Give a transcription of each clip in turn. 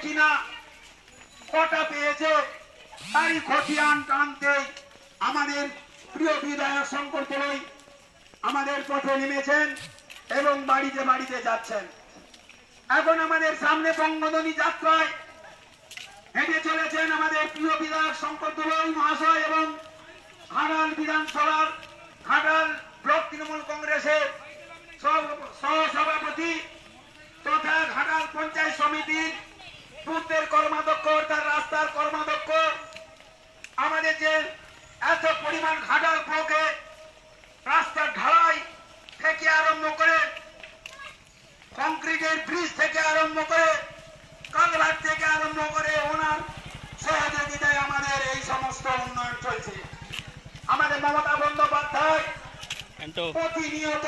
হাসিনা কটা পেয়েছে তারই খতিয়ান টানতে আমাদের প্রিয় বিধায়ক শঙ্কর তরই আমাদের পথে নেমেছেন এবং বাড়িতে বাড়িতে যাচ্ছেন। এখন আমাদের সামনে বঙ্গধ্বনি যাত্রায় হেঁটে চলেছেন আমাদের প্রিয় বিধায়ক শঙ্কর তরই মহাশয় এবং ঘাটাল বিধানসভার ঘাটাল ব্লক তৃণমূল কংগ্রেসের সহসভাপতি তথা ঘাটাল পঞ্চায়েত সমিতির বুথের কর্মাধ্যক্ষ তার রাস্তার কর্মাধ্যক্ষ আমাদের যে এত পরিমাণ ঘাটাল ব্লকে রাস্তার ঢালাই থেকে আরম্ভ করে কংক্রিটের ব্রিজ থেকে আরম্ভ করে কালভার্ট থেকে আরম্ভ করে ওনার সহযোগিতায় আমাদের এই সমস্ত উন্নয়ন চলছে। আমাদের মমতা বন্দ্যোপাধ্যায় প্রতিনিয়ত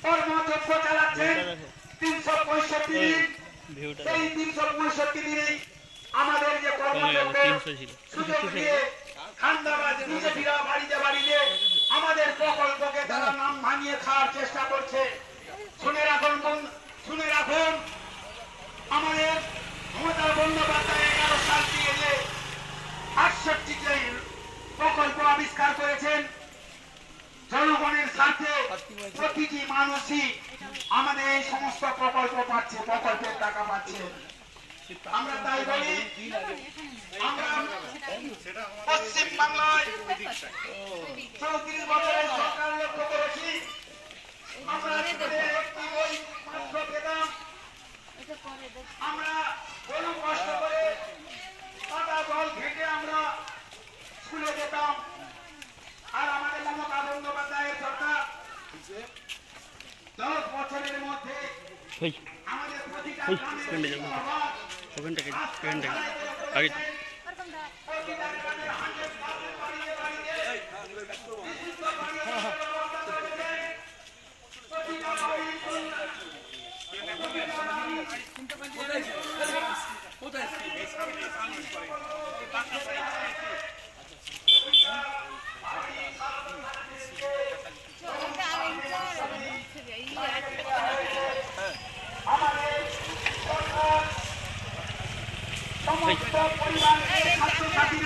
কর্মযজ্ঞ চালাচ্ছেন 365 দিন। সেই 365 দিনেই আমাদের যে কর্মযজ্ঞের সুযোগ দিয়ে ঠান্ডাবাজ বিজেপিরা বাড়িতে বাড়িতে আমাদের প্রকল্পকে তারা নাম ভাঙিয়ে খাওয়ার চেষ্টা করছে। শুনে রাখুন আমাদের মমতা বন্দ্যোপাধ্যায় 11 সাল থেকে যে 68টি প্রকল্প আবিষ্কার করেছেন জনগণের স্বার্থে প্রতিটি মানুষই আমাদের এই সমস্ত প্রকল্প পাচ্ছে, প্রকল্পের টাকা পাচ্ছে। আমরা তাই বলি আমরা পশ্চিম বাংলায় 34 বছরের সরকার লক্ষ্য করেছি আমরা মাত্র পেতাম আমরা বহু কষ্ট করে কাটা জল ঘেটে আমরা স্কুলে যেতাম। আর আমাদের মমতা বন্দ্যোপাধ্যায়ের সরকার 10 বছরের মধ্যে আমাদের প্রতিটা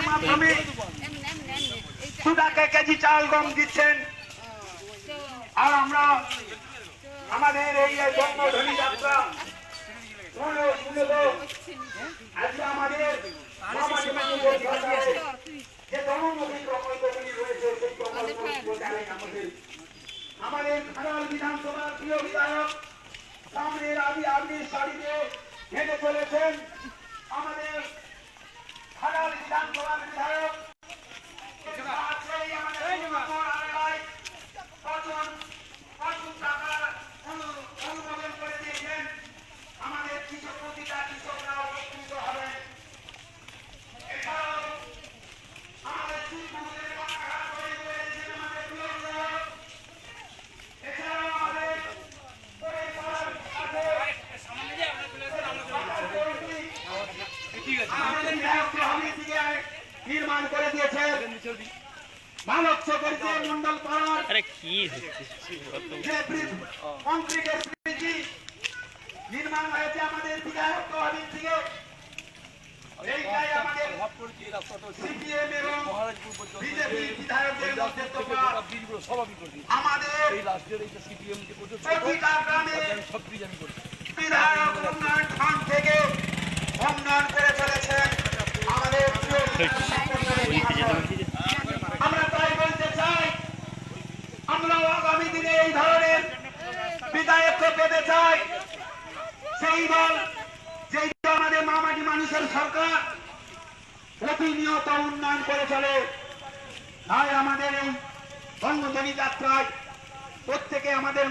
মাধ্যমে সুদাকে কেজি চাল গম দিচ্ছেন। আর আমরা আমাদের এই বঙ্গধ্বনি যাত্রা আজকে আমাদের যে জনমুখী প্রকল্পগুলি রয়েছে সেই প্রকল্পগুলি জানেন আমাদের ঘাটাল বিধানসভার প্রিয় বিধায়ক সামনের আপনি সারিতে হেঁটে চলেছেন। আমাদের ঘাটাল বিধানসভার বিধায়ক অনুমোদন করে দিয়েছেন। আমাদের প্রতিটা কৃষকরা উপকৃত হবেন। এছাড়াও আমাদের এছাড়াও আমাদের নির্মাণ করে দিয়েছে মানব চক্রী মন্ডল পাড়ার কংক্রিটের নির্মাণ হয়েছে আমাদের বিধায়ক তহবিল থেকে। এইটাই আমাদের সিপিএম এবং বিজেপি বিধায়কদের মধ্যে আমাদের প্রতিটা গ্রামে বিধায়ক উন্নয়ন ফান্ড থেকে উন্নয়ন করে চলেছেন আমাদের। আমরা তাই বলতে চাই আমরাও আগামী দিনে এই ধরনের বিধায়ক পেতে চাই। সেই দল যেই আমাদের মামাটি মানুষের সরকার প্রতিনিয়ত উন্নয়ন করে চলে। তাই আমাদের এই বঙ্গধ্বনি যাত্রায় প্রত্যেকে আমাদের